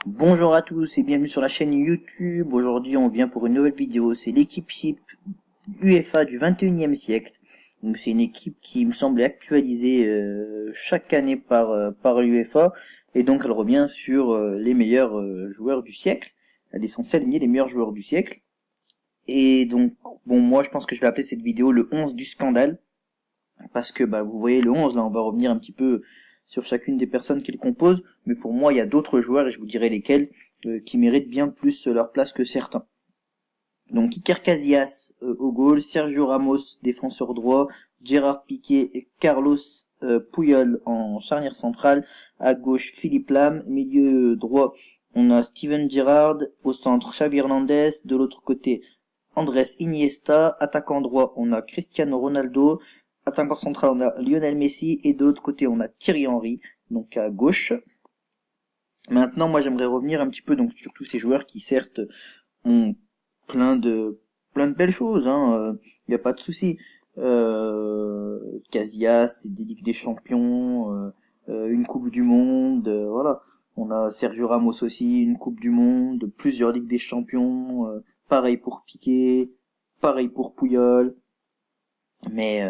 Bonjour à tous et bienvenue sur la chaîne YouTube. Aujourd'hui, on vient pour une nouvelle vidéo. C'est l'équipe SIP UEFA du 21e siècle. Donc, c'est une équipe qui me semble actualisée chaque année par l'UEFA. Et donc, elle revient sur les meilleurs joueurs du siècle. Elle est censée aligner les meilleurs joueurs du siècle. Et donc, bon, moi, je pense que je vais appeler cette vidéo le 11 du scandale. Parce que, bah, vous voyez le 11, là, on va revenir un petit peu sur chacune des personnes qui le composent. Mais pour moi, il y a d'autres joueurs, et je vous dirai lesquels, qui méritent bien plus leur place que certains. Donc Iker Casillas au goal, Sergio Ramos défenseur droit, Gérard Piqué et Carlos Puyol en charnière centrale, à gauche Philippe Lam, milieu droit on a Steven Gerrard, au centre Xavi Hernandez, de l'autre côté Andrés Iniesta, attaquant droit on a Cristiano Ronaldo, attaquant central on a Lionel Messi et de l'autre côté on a Thierry Henry, donc à gauche. Maintenant moi j'aimerais revenir un petit peu donc sur tous ces joueurs qui certes ont plein de plein de belles choses, hein. Y a pas de souci. Casillas, des Ligues des Champions, une Coupe du Monde, voilà. On a Sergio Ramos aussi, une Coupe du Monde, plusieurs Ligues des Champions, pareil pour Piqué, pareil pour Puyol. Mais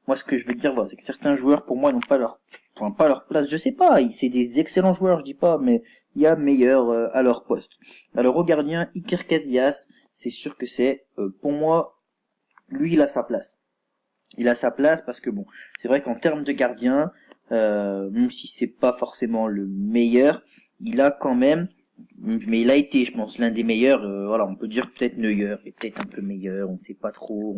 moi, ce que je veux dire, voilà, c'est que certains joueurs, pour moi, n'ont pas leur place. Je sais pas, c'est des excellents joueurs, je dis pas, mais il y a meilleurs à leur poste. Alors au gardien, Iker Casillas, c'est sûr que c'est, pour moi, lui, il a sa place. Il a sa place parce que bon, c'est vrai qu'en termes de gardien, même si c'est pas forcément le meilleur, il a quand même, mais il a été, je pense, l'un des meilleurs. Voilà, on peut dire peut-être Neuer est peut-être un peu meilleur, on ne sait pas trop,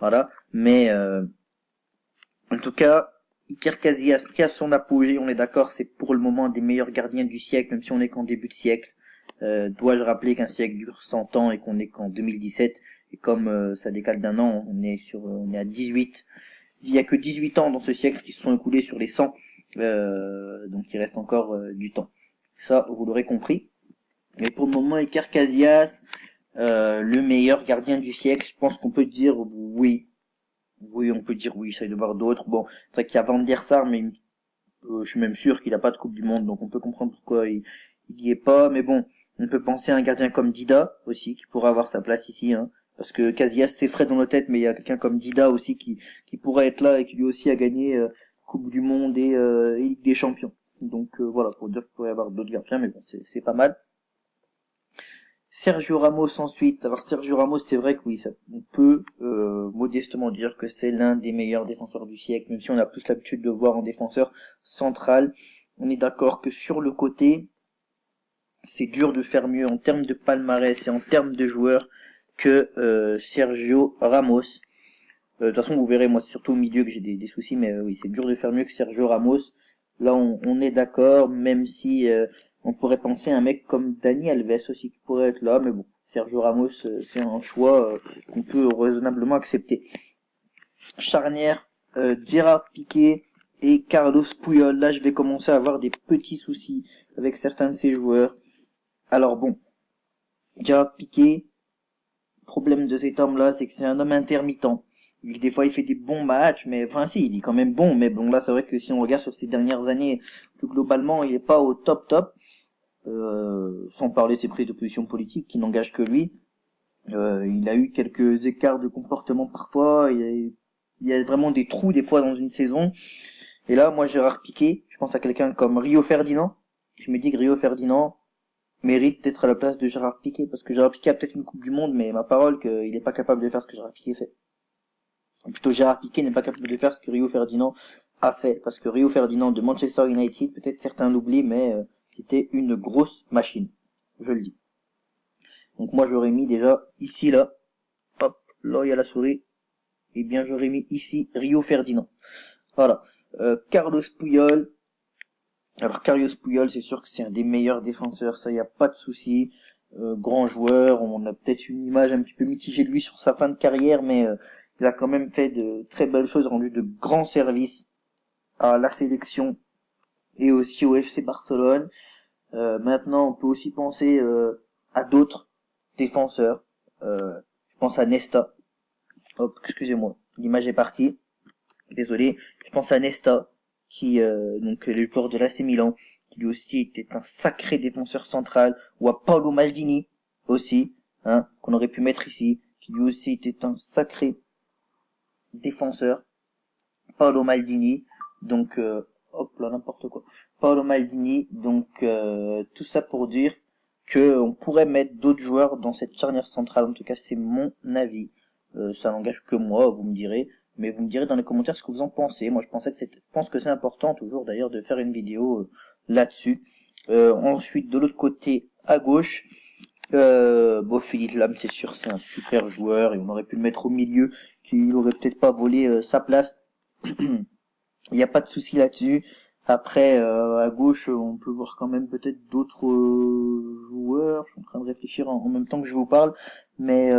voilà. Mais en tout cas, Iker Casillas, qui a son apogée, on est d'accord, c'est pour le moment un des meilleurs gardiens du siècle, même si on est qu'en début de siècle. Dois-je rappeler qu'un siècle dure 100 ans et qu'on est qu'en 2017, et comme ça décale d'un an, on est à 18. Il y a que 18 ans dans ce siècle qui se sont écoulés sur les 100, donc il reste encore du temps. Ça, vous l'aurez compris. Mais pour le moment, Iker Casillas, le meilleur gardien du siècle, je pense qu'on peut dire oui. Oui, on peut dire oui, ça y de voir d'autres. Bon, c'est vrai qu'il y a Van der Sar, mais je suis même sûr qu'il a pas de Coupe du Monde, donc on peut comprendre pourquoi il y est pas. Mais bon, on peut penser à un gardien comme Dida aussi, qui pourrait avoir sa place ici, hein. Parce que Casillas c'est frais dans nos têtes, mais il y a quelqu'un comme Dida aussi qui pourrait être là et qui lui aussi a gagné Coupe du Monde et Ligue des Champions. Donc voilà, pour dire qu'il pourrait y avoir d'autres gardiens, mais bon, c'est pas mal. Sergio Ramos ensuite. Alors Sergio Ramos, c'est vrai que oui, on peut modestement dire que c'est l'un des meilleurs défenseurs du siècle, même si on a plus l'habitude de le voir en défenseur central. On est d'accord que sur le côté, c'est dur de faire mieux en termes de palmarès et en termes de joueurs que Sergio Ramos. De toute façon, vous verrez, moi, c'est surtout au milieu que j'ai des soucis, mais oui, c'est dur de faire mieux que Sergio Ramos. Là, on est d'accord, même si on pourrait penser à un mec comme Dani Alves aussi qui pourrait être là, mais bon, Sergio Ramos, c'est un choix qu'on peut raisonnablement accepter. Charnière, Gérard Piqué et Carlos Puyol. Là, je vais commencer à avoir des petits soucis avec certains de ces joueurs. Alors bon, Gérard Piqué, problème de cet homme-là, c'est que c'est un homme intermittent. Des fois, il fait des bons matchs, mais enfin si, il est quand même bon. Mais bon, là, c'est vrai que si on regarde sur ces dernières années, plus globalement, il est pas au top top. Sans parler de ses prises de position politiques qui n'engagent que lui. Il a eu quelques écarts de comportement parfois. Il y a vraiment des trous des fois dans une saison. Et là, moi, Gérard Piqué, je pense à quelqu'un comme Rio Ferdinand. Je me dis que Rio Ferdinand mérite d'être à la place de Gérard Piqué, parce que Gérard Piqué a peut-être une Coupe du Monde, mais ma parole qu'il n'est pas capable de faire ce que Gérard Piqué fait. Ou plutôt Gérard Piqué n'est pas capable de faire ce que Rio Ferdinand a fait, parce que Rio Ferdinand de Manchester United, peut-être certains l'oublient, mais c'était une grosse machine, je le dis. Donc moi j'aurais mis déjà ici là, hop, là il y a la souris, et bien j'aurais mis ici Rio Ferdinand. Voilà. Carlos Puyol. Alors Carlos Puyol, c'est sûr que c'est un des meilleurs défenseurs, ça y a pas de souci. Grand joueur, on a peut-être une image un petit peu mitigée de lui sur sa fin de carrière, mais il a quand même fait de très belles choses, rendu de grands services à la sélection et aussi au FC Barcelone. Maintenant, on peut aussi penser à d'autres défenseurs. Je pense à Nesta. Hop, excusez-moi, l'image est partie. Désolé. Je pense à Nesta, qui donc le joueur de l'AC Milan, qui lui aussi était un sacré défenseur central, ou à Paolo Maldini, aussi, hein, qu'on aurait pu mettre ici, qui lui aussi était un sacré défenseur, Paolo Maldini, donc, hop là, n'importe quoi, Paolo Maldini, donc, tout ça pour dire que on pourrait mettre d'autres joueurs dans cette charnière centrale, en tout cas c'est mon avis, ça n'engage que moi, vous me direz, mais vous me direz dans les commentaires ce que vous en pensez. Moi je pense que c'est important toujours d'ailleurs de faire une vidéo là-dessus. Ensuite de l'autre côté à gauche, Philippe Lam c'est sûr c'est un super joueur et on aurait pu le mettre au milieu, qu'il aurait peut-être pas volé sa place. Il n'y a pas de souci là-dessus. Après, à gauche, on peut voir quand même peut-être d'autres joueurs. Je suis en train de réfléchir en même temps que je vous parle. Mais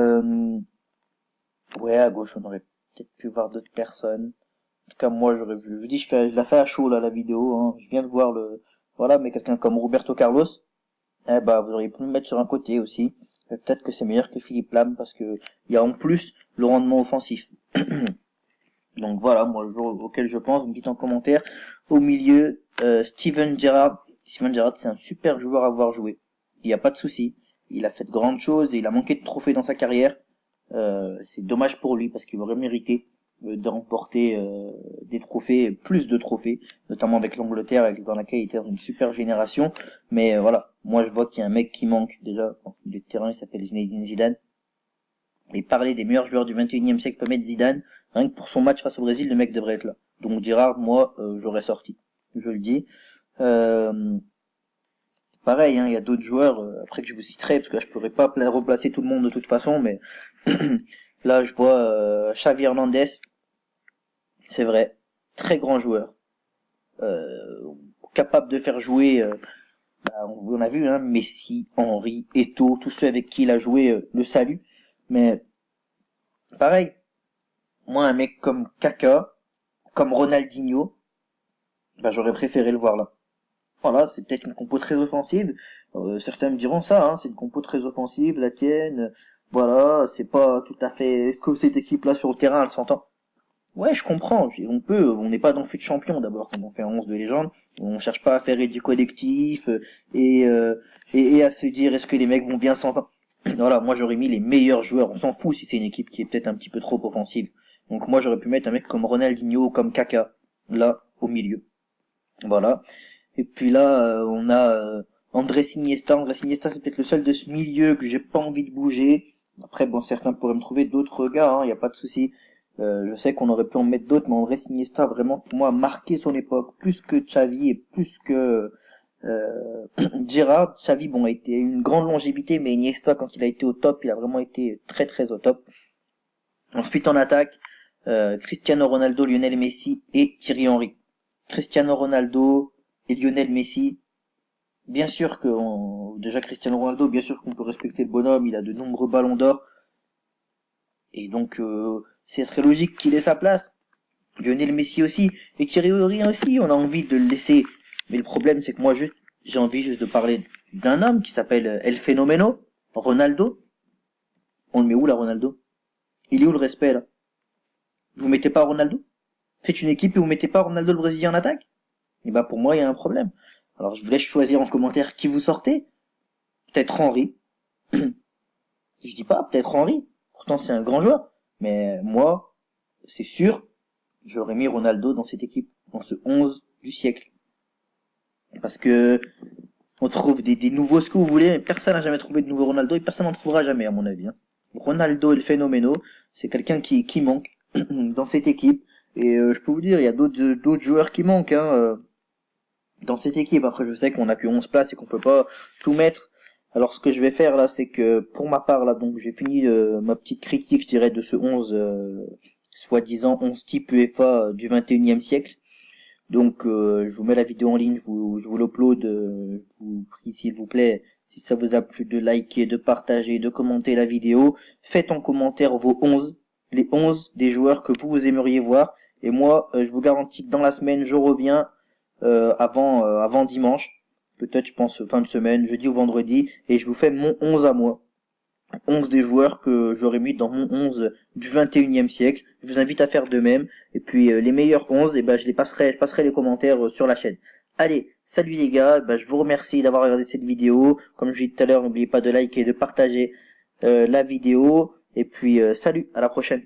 ouais, à gauche, on aurait peut-être pu voir d'autres personnes. En tout cas, moi, j'aurais vu. Je dis, je la fais à chaud, là, la vidéo. Hein. Je viens de voir voilà, mais quelqu'un comme Roberto Carlos, eh ben, vous auriez pu le mettre sur un côté aussi. Peut-être que c'est meilleur que Philippe Lam parce que il y a en plus le rendement offensif. Donc voilà, moi le joueur auquel je pense, vous me dites en commentaire. Au milieu, Steven Gerrard. Steven Gerrard, c'est un super joueur à voir jouer. Il n'y a pas de souci. Il a fait de grandes choses et il a manqué de trophées dans sa carrière. C'est dommage pour lui parce qu'il aurait mérité de remporter des trophées, plus de trophées, notamment avec l'Angleterre, dans laquelle il était dans une super génération. Mais voilà, moi je vois qu'il y a un mec qui manque déjà. Au milieu de terrain, il s'appelle Zinedine Zidane. Et parler des meilleurs joueurs du 21e siècle peut mettre Zidane. Rien que pour son match face au Brésil, le mec devrait être là. Donc Gerrard, moi, j'aurais sorti. Je le dis. Pareil, hein, il y a d'autres joueurs, après que je vous citerai, parce que là, je pourrais pas replacer tout le monde de toute façon, mais là, je vois Xavi Hernandez. C'est vrai. Très grand joueur. Capable de faire jouer, on a vu, hein, Messi, Henry, Eto'o, tous ceux avec qui il a joué le salut. Mais pareil, moi, un mec comme Kaka, comme Ronaldinho, j'aurais préféré le voir là. Voilà, c'est peut-être une compo très offensive. Certains me diront ça, hein, c'est une compo très offensive, la tienne. Voilà, c'est pas tout à fait. Est-ce que cette équipe-là sur le terrain, elle s'entend? Ouais, je comprends. On n'est pas dans le fut de champion d'abord quand on fait un 11 de légende. On cherche pas à faire du collectif et à se dire est-ce que les mecs vont bien s'entendre. Voilà, moi j'aurais mis les meilleurs joueurs. On s'en fout si c'est une équipe qui est peut-être un petit peu trop offensive. Donc moi j'aurais pu mettre un mec comme Ronaldinho, comme Kaka, là au milieu. Voilà. Et puis là, on a Andrés Iniesta. Andrés Iniesta, c'est peut-être le seul de ce milieu que j'ai pas envie de bouger. Après, bon, certains pourraient me trouver d'autres gars, hein, y a pas de souci. Je sais qu'on aurait pu en mettre d'autres, mais Andrés Iniesta, vraiment, pour moi, a marqué son époque, plus que Xavi et plus que Gerrard. Xavi, bon, a été une grande longévité, mais Iniesta, quand il a été au top, il a vraiment été très très au top. Ensuite, en attaque, Cristiano Ronaldo, Lionel Messi et Thierry Henry. Cristiano Ronaldo et Lionel Messi, bien sûr que déjà Cristiano Ronaldo, bien sûr qu'on peut respecter le bonhomme, il a de nombreux ballons d'or, et donc ce serait logique qu'il ait sa place. Lionel Messi aussi, et Thierry Henry aussi, on a envie de le laisser. Mais le problème c'est que moi j'ai envie juste de parler d'un homme qui s'appelle El Fenomeno, Ronaldo. On le met où là, Ronaldo? Il est où le respect là? Vous mettez pas Ronaldo? Faites une équipe et vous mettez pas Ronaldo le Brésilien en attaque? Et bah pour moi il y a un problème. Alors je vous laisse choisir en commentaire qui vous sortez. Peut-être Henry. Je dis pas, peut-être Henry. Pourtant c'est un grand joueur. Mais moi, c'est sûr, j'aurais mis Ronaldo dans cette équipe, dans ce 11 du siècle. Parce que on trouve des nouveaux ce que vous voulez, mais personne n'a jamais trouvé de nouveau Ronaldo et personne n'en trouvera jamais à mon avis. Hein. Ronaldo est le phénoméno, c'est quelqu'un qui manque dans cette équipe. Et je peux vous dire, il y a d'autres joueurs qui manquent dans cette équipe. Après, je sais qu'on a que 11 places et qu'on peut pas tout mettre. Alors, ce que je vais faire là, c'est que pour ma part là, donc j'ai fini ma petite critique, je dirais, de ce 11 soi-disant 11 type UEFA du 21e siècle. Donc, je vous mets la vidéo en ligne, je vous l'upload. Je vous prie, s'il vous plaît, si ça vous a plu, de liker, de partager, de commenter la vidéo. Faites en commentaire vos 11, les 11 des joueurs que vous aimeriez voir. Et moi, je vous garantis que dans la semaine, je reviens avant dimanche. Peut-être, je pense, fin de semaine, jeudi ou vendredi. Et je vous fais mon 11 à moi. 11 des joueurs que j'aurais mis dans mon 11 du 21e siècle. Je vous invite à faire de même. Et puis les meilleurs 11, je passerai les commentaires sur la chaîne. Allez, salut les gars, bah, je vous remercie d'avoir regardé cette vidéo. Comme je l'ai dit tout à l'heure, n'oubliez pas de liker et de partager la vidéo. Et puis salut, à la prochaine.